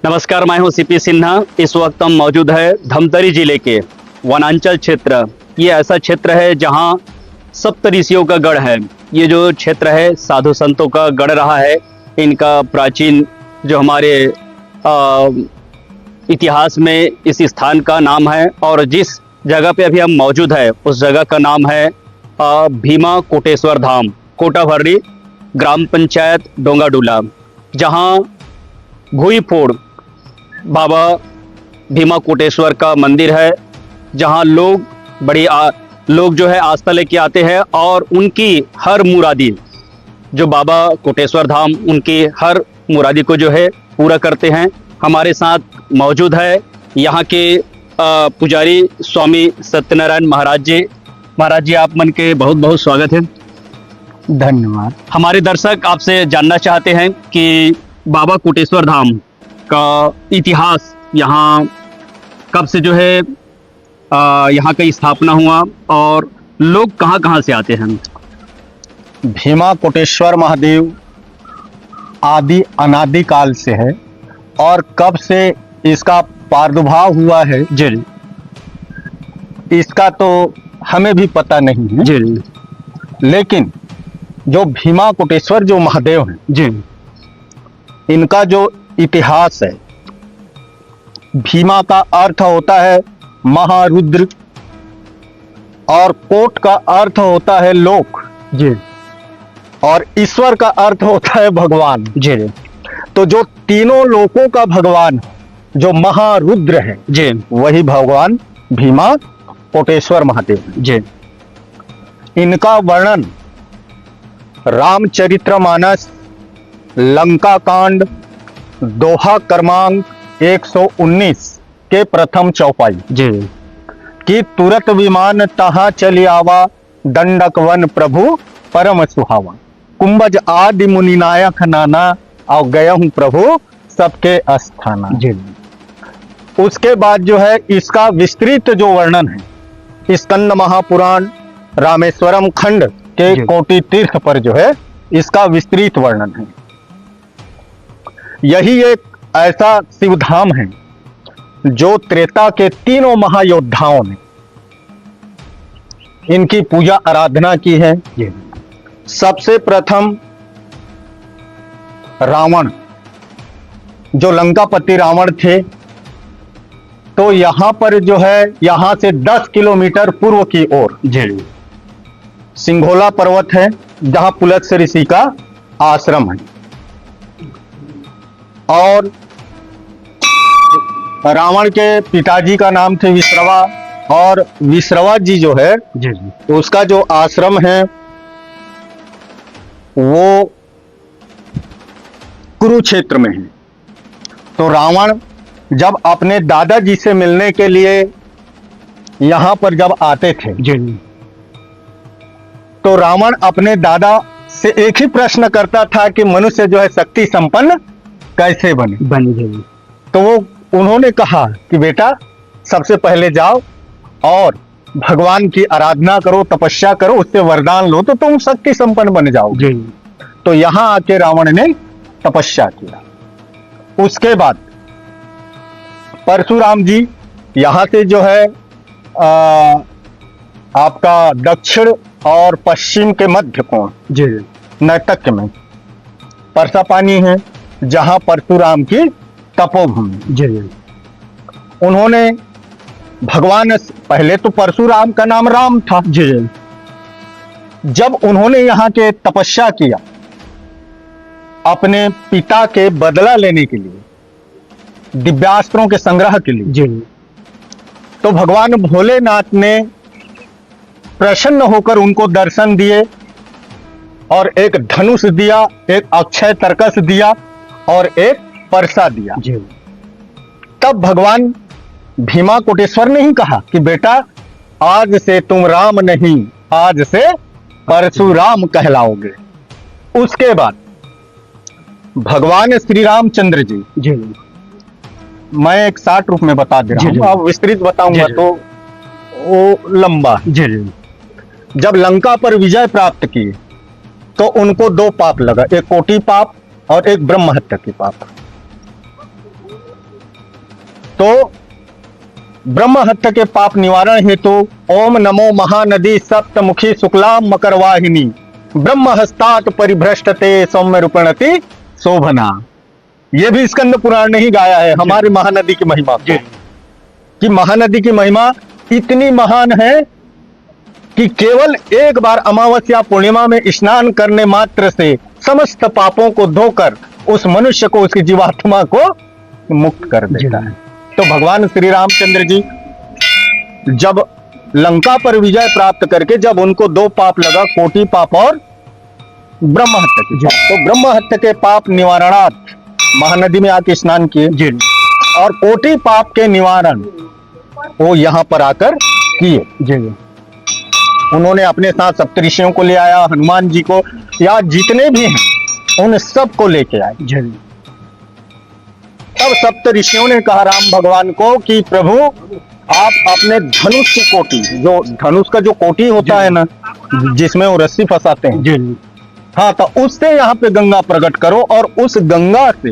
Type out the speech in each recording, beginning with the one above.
नमस्कार, मैं हूं सीपी सिन्हा। इस वक्त हम मौजूद है धमतरी जिले के वनांचल क्षेत्र। ये ऐसा क्षेत्र है जहां सप्त ऋषियों का गढ़ है। ये जो क्षेत्र है साधु संतों का गढ़ रहा है। इनका प्राचीन जो हमारे इतिहास में इस स्थान का नाम है, और जिस जगह पे अभी हम मौजूद है उस जगह का नाम है भीमा कोटेश्वर धाम, कोटाभर्री, ग्राम पंचायत डोंगाडूला, जहां भूईफोड़ बाबा भीमा कोटेश्वर का मंदिर है, जहां लोग लोग जो है आस्था लेके आते हैं और उनकी हर मुरादी, जो बाबा कोटेश्वर धाम उनकी हर मुरादी को जो है पूरा करते हैं। हमारे साथ मौजूद है यहाँ के पुजारी स्वामी सत्यनारायण महाराज जी। महाराज जी, आप मन के बहुत बहुत स्वागत है। धन्यवाद। हमारे दर्शक आपसे जानना चाहते हैं कि बाबा कोटेश्वर धाम का इतिहास, यहाँ कब से जो है यहाँ की स्थापना हुआ और लोग कहाँ कहाँ से आते हैं। भीमा कोटेश्वर महादेव आदि अनादि काल से है, और कब से इसका प्रादुर्भाव हुआ है जी इसका तो हमें भी पता नहीं है जी लेकिन जो भीमा कोटेश्वर जो महादेव हैं जी, इनका जो इतिहास है, भीमा का अर्थ होता है महारुद्र और कोट का अर्थ होता है लोक जी और ईश्वर का अर्थ होता है भगवान जी तो जो तीनों लोकों का भगवान जो महारुद्र है जी वही भगवान भीमा कोटेश्वर महादेव हैं। जी। इनका वर्णन रामचरितमानस, लंका कांड, दोहा क्रमांक 119 के प्रथम चौपाई जी कि तुरत विमान तहाँ चली आवा, दंडक वन प्रभु परम सुहावा, कुंभज आदि मुनिनायक नाना, और गया हूँ प्रभु सबके अस्थाना। जी। उसके बाद जो है इसका विस्तृत जो वर्णन है स्कंद महापुराण रामेश्वरम खंड के कोटि तीर्थ पर जो है इसका विस्तृत वर्णन है। यही एक ऐसा शिवधाम है जो त्रेता के तीनों महायोद्धाओं ने इनकी पूजा आराधना की है। सबसे प्रथम रावण, जो लंकापति रावण थे, तो यहां पर जो है यहां से 10 किलोमीटर पूर्व की ओर जी सिंघोला पर्वत है, जहां पुलत्स्य ऋषि का आश्रम है। और रावण के पिताजी का नाम थे विश्रवा, और विश्रवा जी जो है जी उसका जो आश्रम है वो कुरुक्षेत्र में है। तो रावण जब अपने दादाजी से मिलने के लिए यहां पर जब आते थे जी, तो रावण अपने दादा से एक ही प्रश्न करता था कि मनुष्य जो है शक्ति संपन्न कैसे बने। जी। तो वो उन्होंने कहा कि बेटा सबसे पहले जाओ और भगवान की आराधना करो, तपस्या करो, उससे वरदान लो तो तुम शक्ति संपन्न बन जाओगे। जी तो यहां आके रावण ने तपस्या किया। उसके बाद परशुराम जी यहां से जो है आपका दक्षिण और पश्चिम के मध्य कोण जी नैटक में परसा पानी है, जहां परशुराम की तपोभूमि। जी। उन्होंने भगवान, पहले तो परशुराम का नाम राम था। जी। जब उन्होंने यहाँ के तपस्या किया अपने पिता के बदला लेने के लिए, दिव्यास्त्रों के संग्रह के लिए, जी, तो भगवान भोलेनाथ ने प्रसन्न होकर उनको दर्शन दिए और एक धनुष दिया, एक अक्षय तर्कस दिया और एक परसा दिया। जी। तब भगवान भीमा कोटेश्वर ने ही कहा कि बेटा आज से तुम राम नहीं, आज से परशुराम कहलाओगे। उसके बाद भगवान श्री रामचंद्र जी, जी, मैं एक शार्ट रूप में बता दे रहा जी, हूँ, अब विस्तृत बताऊंगा जी, तो वो लंबा है। जी, जी, जब लंका पर विजय प्राप्त किए तो उनको 2 पाप लगा, एक कोटि पाप और एक ब्रह्म हत्या की पाप। तो ब्रह्म हत्या के पाप निवारण हेतु ओम नमो महानदी सप्तमुखी शुक्ला मकरवाहिनी ब्रह्म हस्तात परिभ्रष्टते सौम्य रूपणति शोभना। ये भी स्कंद पुराण ने ही गाया है हमारी महानदी की महिमा को, कि महानदी की महिमा इतनी महान है कि केवल एक बार अमावस्या पूर्णिमा में स्नान करने मात्र से समस्त पापों को धोकर उस मनुष्य को, उसकी जीवात्मा को मुक्त कर देता है। तो भगवान श्री रामचंद्र जी जब लंका पर विजय प्राप्त करके जब उनको दो पाप लगा, कोटि पाप और ब्रह्म हत्या की, तो ब्रह्म हत्या के पाप निवारणार्थ महानदी में आके स्नान किए और कोटि पाप के निवारण वो यहाँ पर आकर किए। उन्होंने अपने साथ सप्तऋषियों को ले आया, हनुमान जी को, या जितने भी हैं उन सब को लेके आए। तब सप्तऋषियों ने कहा राम भगवान को कि प्रभु आप अपने धनुष की कोटि, जो धनुष का जो कोटि होता है ना जिसमें वो रस्सी फंसाते हैं, हाँ, तो उससे यहाँ पे गंगा प्रकट करो और उस गंगा से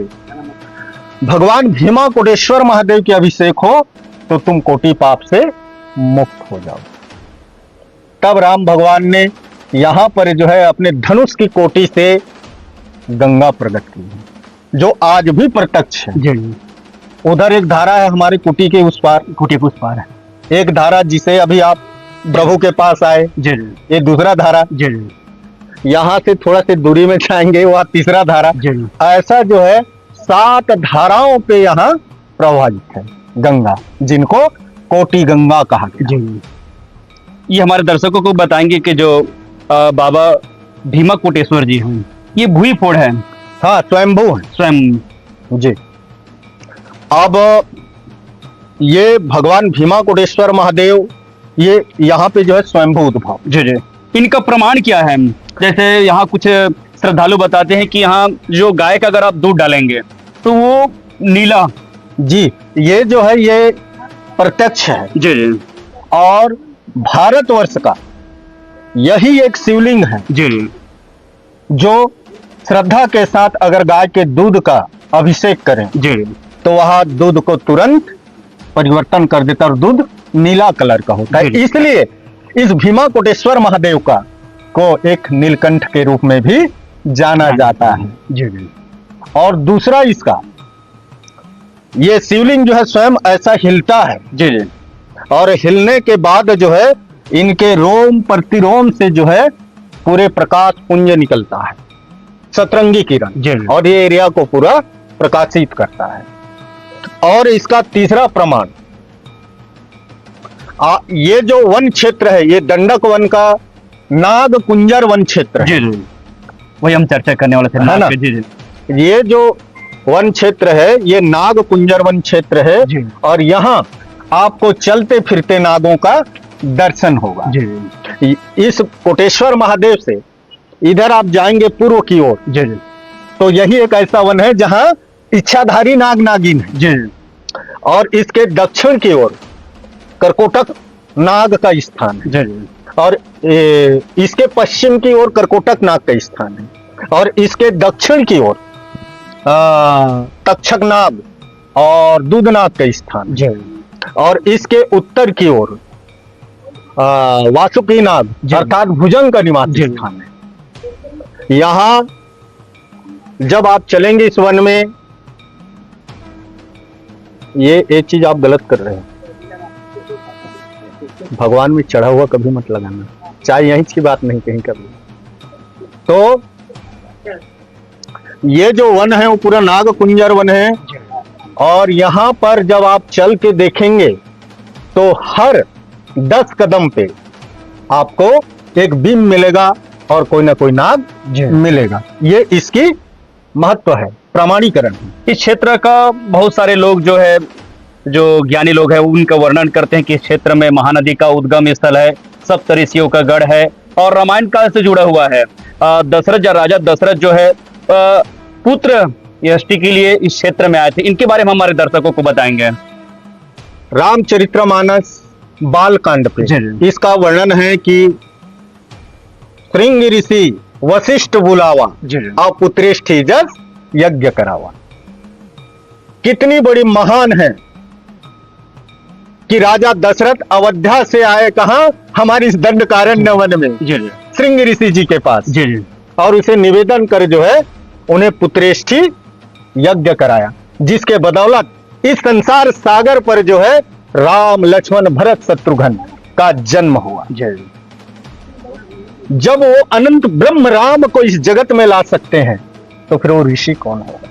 भगवान भीमा कोटेश्वर महादेव के अभिषेक हो तो तुम कोटि पाप से मुक्त हो जाओ। तब राम भगवान ने यहाँ पर जो है अपने धनुष की कोटि से गंगा प्रकट की है, जो आज भी प्रत्यक्ष है। उधर एक धारा है हमारी कुटी के उस पार, कुटी के उस पार है एक धारा जिसे अभी आप प्रभु के पास आए, ये दूसरा धारा, यहाँ से थोड़ा सी दूरी में जाएंगे वह तीसरा धारा। ऐसा जो है 7 धाराओं पे यहाँ प्रवाहित है गंगा, जिनको कोटि गंगा कहा गया। ये हमारे दर्शकों को बताएंगे कि जो बाबा भीमा कोटेश्वर जी हैं ये भूई फोड़ है। हाँ, स्वयंभू है, स्वयं जी। अब ये भगवान भीमा कोटेश्वर महादेव ये यहाँ पे जो है स्वयंभू उद्भव। जी। इनका प्रमाण क्या है? जैसे यहाँ कुछ श्रद्धालु बताते हैं कि यहाँ जो गाय का अगर आप दूध डालेंगे तो वो नीला, जी, ये जो है ये प्रत्यक्ष है। जी। और भारतवर्ष का यही एक शिवलिंग है जी, जो श्रद्धा के साथ अगर गाय के दूध का अभिषेक करें जी, तो वह दूध को तुरंत परिवर्तन कर देता और दूध नीला कलर का होता है। इसलिए इस भीमा कोटेश्वर महादेव का को एक नीलकंठ के रूप में भी जाना जाता है। जी। और दूसरा इसका ये शिवलिंग जो है स्वयं ऐसा हिलता है। जी। और हिलने के बाद जो है इनके रोम प्रतिरोम से जो है पूरे प्रकाश पुंज निकलता है, सतरंगी किरण, और ये एरिया को पूरा प्रकाशित करता है। और इसका तीसरा प्रमाण ये जो वन क्षेत्र है ये दंडक वन का नाग कुंजर वन क्षेत्र है। जी, वही हम चर्चा करने वाले थे ना। जी। ये जो वन क्षेत्र है ये नाग कुंजर वन क्षेत्र है और यहाँ आपको चलते फिरते नागों का दर्शन होगा। इस कोटेश्वर महादेव से इधर आप जाएंगे पूर्व की ओर, तो यही एक ऐसा वन है जहाँ इच्छाधारी नाग नागिन है। और इसके दक्षिण की ओर करकोटक नाग का स्थान है। और इसके पश्चिम की ओर करकोटक नाग का स्थान है। और इसके दक्षिण की ओर तक्षक नाग और दूध नाग का स्थान है। और इसके उत्तर की ओर वासुकी नाग अर्थात भुजंग का निवास स्थान है। यहाँ जब आप चलेंगे इस वन में, ये एक चीज आप गलत कर रहे हैं, भगवान में चढ़ा हुआ कभी मत लगाना, चाहे यहीं की बात नहीं कहीं कभी। तो ये जो वन है वो पूरा नाग कुंजर वन है। और यहाँ पर जब आप चल के देखेंगे तो हर 10 कदम पे आपको एक बीम मिलेगा और कोई ना कोई नाग मिलेगा। ये इसकी महत्व है, प्रमाणीकरण। इस क्षेत्र का बहुत सारे लोग जो है, जो ज्ञानी लोग हैं, उनका वर्णन करते हैं कि इस क्षेत्र में महानदी का उद्गम स्थल है, सप्तऋषियों का गढ़ है और रामायण काल से जुड़ा हुआ है। दशरथ राजा दशरथ जो है पुत्र यष्टि के लिए इस क्षेत्र में आए थे। इनके बारे में हमारे दर्शकों को बताएंगे। रामचरितमानस बालकांड पे इसका वर्णन है कि श्रृंग ऋषि वशिष्ठ बुलावा और पुत्रेष्ठी जस यज्ञ करावा। कितनी बड़ी महान है कि राजा दशरथ अयोध्या से आए कहाँ, हमारी इस दंडकारण्य वन में जी जी श्रृंग ऋषि जी के पास, जी जी और उसे निवेदन कर जो है उन्हें पुत्रेष्ठी यज्ञ कराया, जिसके बदौलत इस संसार सागर पर जो है राम लक्ष्मण भरत शत्रुघ्न का जन्म हुआ। जी जब वो अनंत ब्रह्म राम को इस जगत में ला सकते हैं तो फिर वो ऋषि कौन होगा,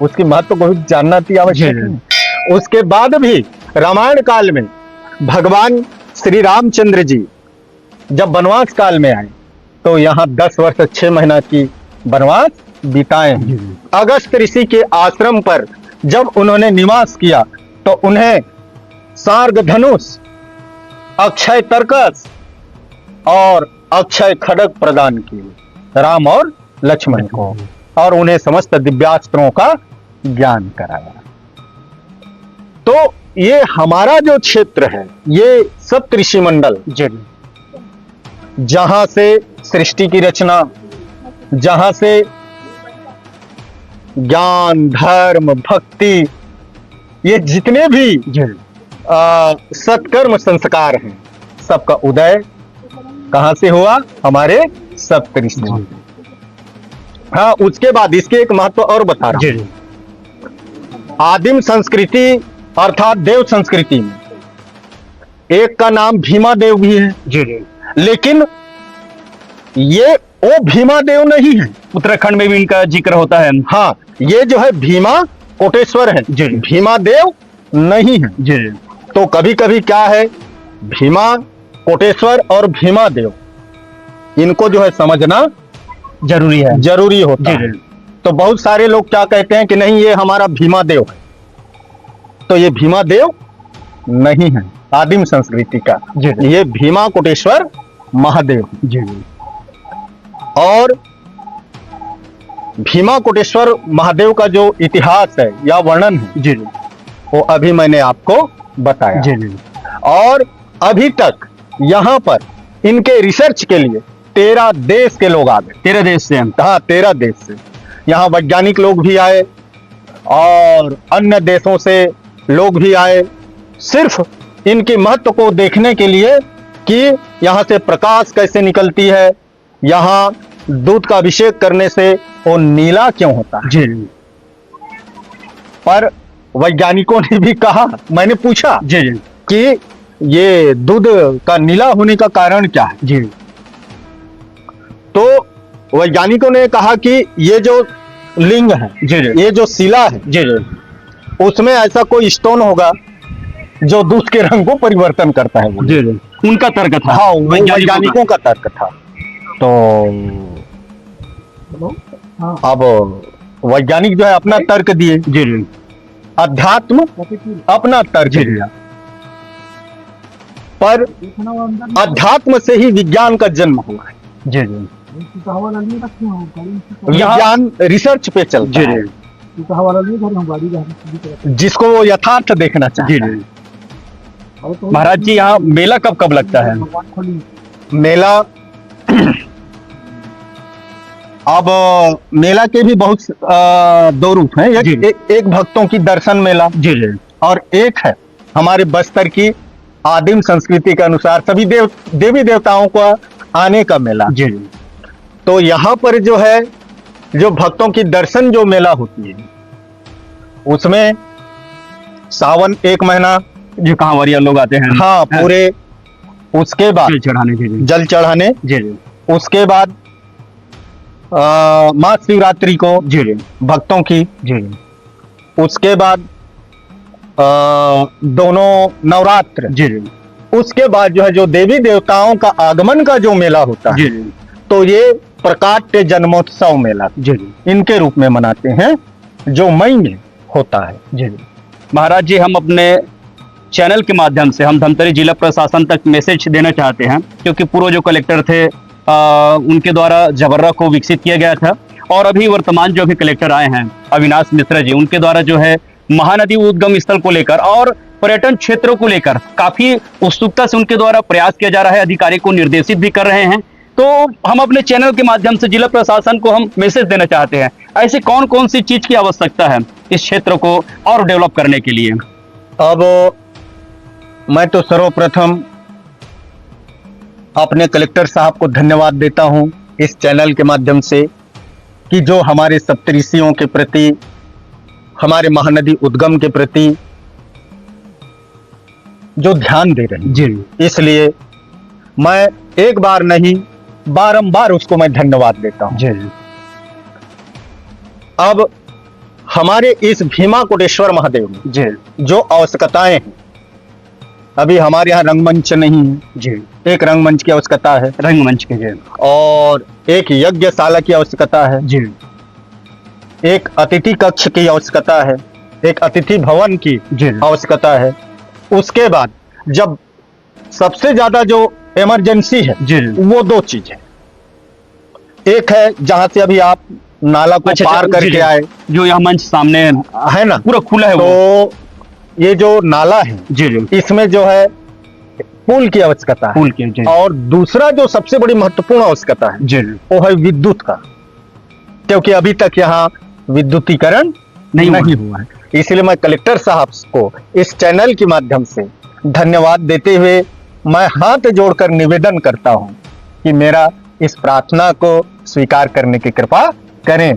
उसकी महत्व को भी जानना थी आवश्यक है। उसके बाद भी रामायण काल में भगवान श्री रामचंद्र जी जब वनवास काल में आए तो यहाँ 10 वर्ष 6 महीना की वनवास बिताए हैं। अगस्त ऋषि के आश्रम पर जब उन्होंने निवास किया तो उन्हें सार्ग धनुष, अक्षय तर्कस और अक्षय खड्ग प्रदान किए राम और लक्ष्मण को, और उन्हें समस्त दिव्यास्त्रों का ज्ञान कराया। तो ये हमारा जो क्षेत्र है ये सप्तऋषि मंडल, जहां से सृष्टि की रचना, जहां से ज्ञान, धर्म, भक्ति, ये जितने भी सत्कर्म संस्कार हैं, सबका उदय कहां से हुआ, हमारे सप्तऋषि। हाँ, उसके बाद इसके एक महत्व और बता रहा हूं। आदिम संस्कृति अर्थात देव संस्कृति में एक का नाम भीमा देव भी है जी, लेकिन ये वो भीमा देव नहीं है। उत्तराखंड में भी इनका जिक्र होता है। हाँ, ये जो है भीमा कोटेश्वर है, भीमा देव नहीं है जी। तो कभी कभी क्या है, भीमा कोटेश्वर और भीमा देव, इनको जो है समझना जरूरी होता है। तो बहुत सारे लोग क्या कहते हैं कि नहीं ये हमारा भीमा देव है, तो ये भीमा देव नहीं है आदिम संस्कृति का, ये भीमा कोटेश्वर महादेव जी। और भीमा कोटेश्वर महादेव का जो इतिहास है या वर्णन है जी, वो अभी मैंने आपको बताया जी। और अभी तक यहाँ पर इनके रिसर्च के लिए 13 देश के लोग आ गए। 13 देश से? हाँ, 13 देश से यहाँ वैज्ञानिक लोग भी आए और अन्य देशों से लोग भी आए, सिर्फ इनके महत्व को देखने के लिए कि यहाँ से प्रकाश कैसे निकलती है, यहाँ दूध का अभिषेक करने से वो नीला क्यों होता है जी। पर वैज्ञानिकों ने भी कहा, मैंने पूछा जी कि ये दूध का नीला होने का कारण क्या है जी, तो वैज्ञानिकों ने कहा कि ये जो लिंग है जी, ये जो शिला है जी, उसमें ऐसा कोई स्टोन होगा जो दूध के रंग को परिवर्तन करता है जी। उनका तर्क था। हाँ, वैज्ञानिकों का तर्क था। तो अब वैज्ञानिक जो है अपना तर्क दिए जी, अध्यात्म अपना तर्क दिया, पर अध्यात्म से ही विज्ञान का जन्म हुआ है जी। विज्ञान रिसर्च पे चलता है, जिसको वो यथार्थ देखना चाहिए। महाराज जी, यहाँ मेला कब कब लगता है? मेला अब मेला के भी बहुत 2 रूप हैं। एक भक्तों की दर्शन मेला जी, और एक है हमारे बस्तर की आदिम संस्कृति के अनुसार सभी देवी देवताओं का आने का मेला जी। तो यहाँ पर जो है, जो भक्तों की दर्शन जो मेला होती है, उसमें सावन 1 महीना जो कांवरिया लोग आते हैं, हाँ पूरे, उसके बाद जल चढ़ाने जी, उसके बाद महाशिवरात्रि को जी भक्तों की जी, उसके बाद दोनों नवरात्र जी, उसके बाद जो है जो देवी देवताओं का आगमन का जो मेला होता है जी, तो ये प्रकाट्य जन्मोत्सव मेला जी, इनके रूप में मनाते हैं, जो मई में होता है जी। महाराज जी, हम अपने चैनल के माध्यम से हम धमतरी जिला प्रशासन तक मैसेज देना चाहते हैं, क्योंकि पूर्व जो कलेक्टर थे उनके द्वारा जबर्रा को विकसित किया गया था, और अभी वर्तमान जो भी कलेक्टर आए हैं अविनाश मिश्रा जी, उनके द्वारा जो है महानदी उद्गम स्थल को लेकर और पर्यटन क्षेत्रों को लेकर काफी उत्सुकता से उनके द्वारा प्रयास किया जा रहा है, अधिकारी को निर्देशित भी कर रहे हैं। तो हम अपने चैनल के माध्यम से जिला प्रशासन को हम मैसेज देना चाहते हैं, ऐसे कौन कौन सी चीज की आवश्यकता है इस क्षेत्र को और डेवलप करने के लिए? अब मैं तो सर्वप्रथम अपने कलेक्टर साहब को धन्यवाद देता हूं इस चैनल के माध्यम से कि जो हमारे सप्तऋषियों के प्रति, हमारे महानदी उद्गम के प्रति जो ध्यान दे रहे हैं। जी इसलिए मैं एक बार नहीं बारंबार उसको मैं धन्यवाद देता हूं। जी अब हमारे इस भीमा कोटेश्वर महादेव में जी जो आवश्यकताएं हैं, अभी हमारे यहाँ रंगमंच नहीं है, जी एक रंगमंच की आवश्यकता है रंगमंच के जी और एक यज्ञशाला की आवश्यकता है, जी एक अतिथि कक्ष की आवश्यकता है, एक अतिथि भवन की जी आवश्यकता है। उसके बाद जब सबसे ज्यादा जो इमरजेंसी है जी वो दो चीज है। एक है जहां से अभी आप नाला को अच्छा, पार जी, करके जी। आए, जो यहाँ मंच सामने है ना, पूरा खुला है वो। तो ये जो नाला है जी जी इसमें जो है पुल की आवश्यकता है। पुल के जी और दूसरा जो सबसे बड़ी महत्वपूर्ण आवश्यकता है जी वो है विद्युत का, क्योंकि अभी तक यहाँ विद्युतीकरण नहीं नहीं हुआ। हुआ है। इसलिए मैं कलेक्टर साहब को इस चैनल के माध्यम से धन्यवाद देते हुए मैं हाथ जोड़कर निवेदन करता हूं कि मेरा इस प्रार्थना को स्वीकार करने की कृपा करें।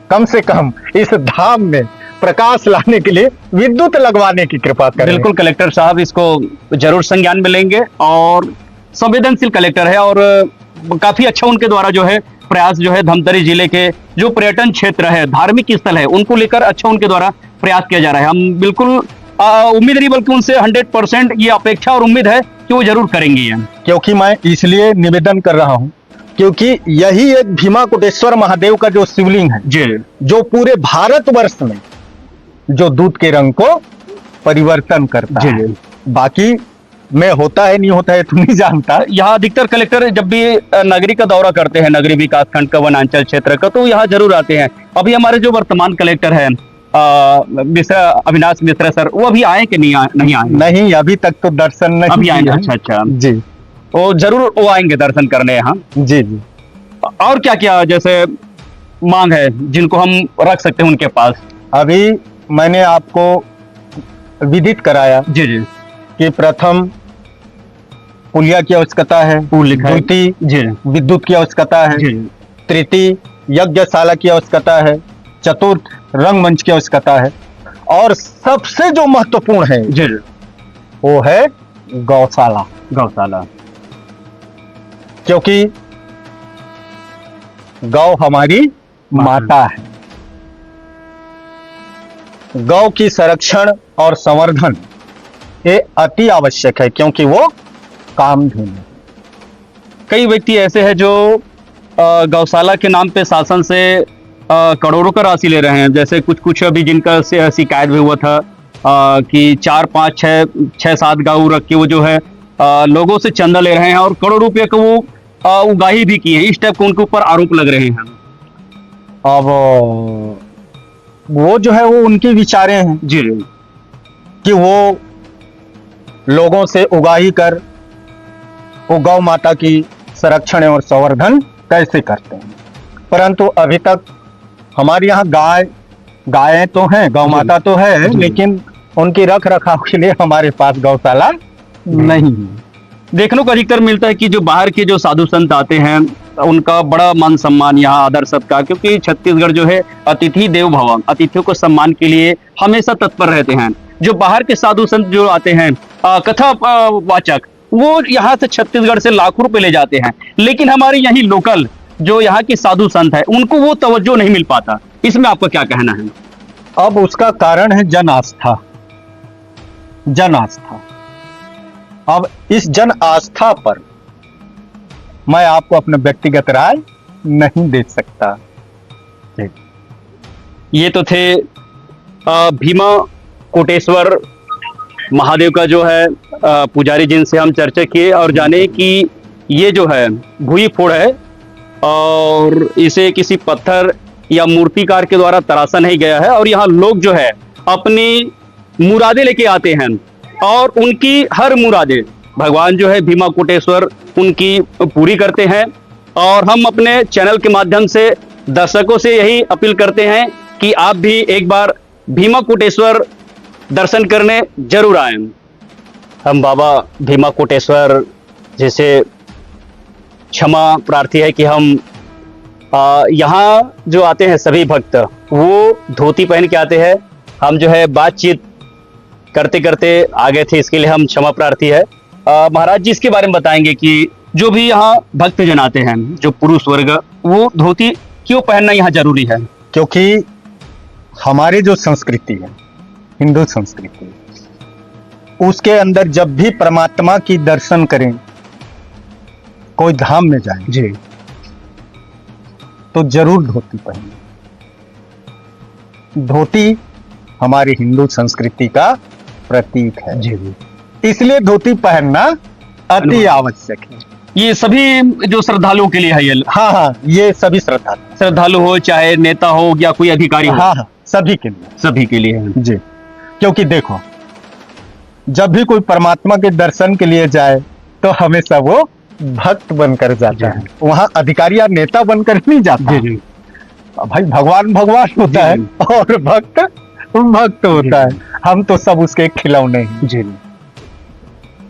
कम से कम इस धाम में प्रकाश लाने के लिए विद्युत लगवाने की कृपा करें। बिल्कुल कलेक्टर साहब इसको जरूर संज्ञान में लेंगे और संवेदनशील कलेक्टर है और काफी अच्छा उनके द्वारा जो है प्रयास जो है धमतरी जिले के जो पर्यटन क्षेत्र है, धार्मिक स्थल है, उनको लेकर अच्छा उनके द्वारा प्रयास किया जा रहा है। हम बिल्कुल उम्मीद नहीं बल्कि उनसे 100% ये अपेक्षा और उम्मीद है कि वो जरूर करेंगे ये। क्योंकि मैं इसलिए निवेदन कर रहा हूं क्योंकि यही एक भीमा कोटेश्वर महादेव का जो शिवलिंग है जी जो पूरे भारतवर्ष में जो दूध के रंग को परिवर्तन करता जी है। जी बाकी में होता है नहीं होता है तो नहीं जानता। यहाँ अधिकतर कलेक्टर जब भी नगरी का दौरा करते हैं, नगरी विकास खंड का, वनांचल क्षेत्र का, तो यहाँ जरूर आते हैं। अभी हमारे जो वर्तमान कलेक्टर है मिश्रा, अविनाश मिश्रा सर, वो अभी आए कि नहीं नहीं आए? नहीं, अभी तक तो दर्शन नहीं अभी आएंगे। किए। अच्छा अच्छा जी वो जरूर वो आएंगे दर्शन करने यहाँ। जी जी। और क्या क्या जैसे मांग है जिनको हम रख सकते हैं उनके पास? अभी मैंने आपको विदित कराया जी जी कि प्रथम पुलिया की आवश्यकता है, पुल लिखा है। द्वितीय जी विद्युत की आवश्यकता है, जी तृतीय यज्ञशाला की आवश्यकता है, चतुर्थ रंगमंच की आवश्यकता है और सबसे जो महत्वपूर्ण है जी वो है गौशाला। गौशाला, क्योंकि गौ हमारी माता है। गौ की संरक्षण और संवर्धन ये अति आवश्यक है क्योंकि वो कामधेनु है। कई व्यक्ति ऐसे हैं जो गौशाला के नाम पे शासन से करोड़ों का राशि ले रहे हैं। जैसे कुछ अभी जिनका शिकायत भी हुआ था कि 4 5 6 7 गौ रख के वो जो है लोगों से चंदा ले रहे हैं और करोड़ रुपए को वो उगाही भी की है। इस टाइप के उनके ऊपर आरोप लग रहे हैं। अब वो जो है वो उनके विचारे हैं जी कि वो लोगों से उगाही कर वो गौ माता की संरक्षण और संवर्धन कैसे करते हैं। परंतु अभी तक हमारे यहाँ गायें तो हैं, गौ माता तो है, लेकिन उनकी रख रखाव के लिए हमारे पास गौशाला नहीं है। देखने को अधिकतर मिलता है कि जो बाहर के जो साधु संत आते हैं उनका बड़ा मान सम्मान, यहाँ आदर सत्कार, क्योंकि छत्तीसगढ़ जो है अतिथि देव भव, अतिथियों को सम्मान के लिए हमेशा तत्पर रहते हैं। जो बाहर के साधु संत जो आते हैं कथा वाचक, वो यहाँ से छत्तीसगढ़ से लाखों रुपए ले जाते हैं, लेकिन हमारे यही लोकल जो यहाँ के साधु संत है उनको वो तवज्जो नहीं मिल पाता। इसमें आपका क्या कहना है? अब उसका कारण है जन आस्था। जन आस्था, अब इस जन आस्था पर मैं आपको अपना व्यक्तिगत राय नहीं दे सकता। ये तो थे भीमा कोटेश्वर महादेव का जो है पुजारी जिनसे हम चर्चा किए और जाने कि ये जो है भूई फोड़ है और इसे किसी पत्थर या मूर्तिकार के द्वारा तराशा नहीं गया है। और यहाँ लोग जो है अपनी मुरादें लेके आते हैं और उनकी हर मुरादें भगवान जो है भीमा कोटेश्वर उनकी पूरी करते हैं। और हम अपने चैनल के माध्यम से दर्शकों से यही अपील करते हैं कि आप भी एक बार भीमा कोटेश्वर दर्शन करने जरूर आएं। हम बाबा भीमा कोटेश्वर जैसे क्षमा प्रार्थी है कि हम यहाँ जो आते हैं सभी भक्त वो धोती पहन के आते हैं। हम जो है बातचीत करते करते आ गए थे, इसके लिए हम क्षमा प्रार्थी है। महाराज जी इसके बारे में बताएंगे कि जो भी यहाँ भक्त जन आते हैं, जो पुरुष वर्ग, वो धोती क्यों पहनना यहाँ जरूरी है? क्योंकि हमारी जो संस्कृति है, हिंदू संस्कृति, उसके अंदर जब भी परमात्मा की दर्शन करें, कोई धाम में जाए जी, तो जरूर धोती पहने। धोती हमारी हिंदू संस्कृति का प्रतीक है, जी, इसलिए धोती पहनना अति आवश्यक है। ये सभी जो श्रद्धालुओं के लिए है ये? हाँ हाँ, ये सभी श्रद्धालु हो, चाहे नेता हो या कोई अधिकारी हो? हाँ हाँ, सभी के लिए, सभी के लिए है जी। क्योंकि देखो, जब भी कोई परमात्मा के दर्शन के लिए जाए तो हमेशा वो भक्त बनकर जाता है, वहां अधिकारी या नेता बनकर नहीं जाता। जी, जी। भाई भगवान भगवान होता है और भक्त भक्त होता है, हम तो सब उसके खिलौने हैं। जी।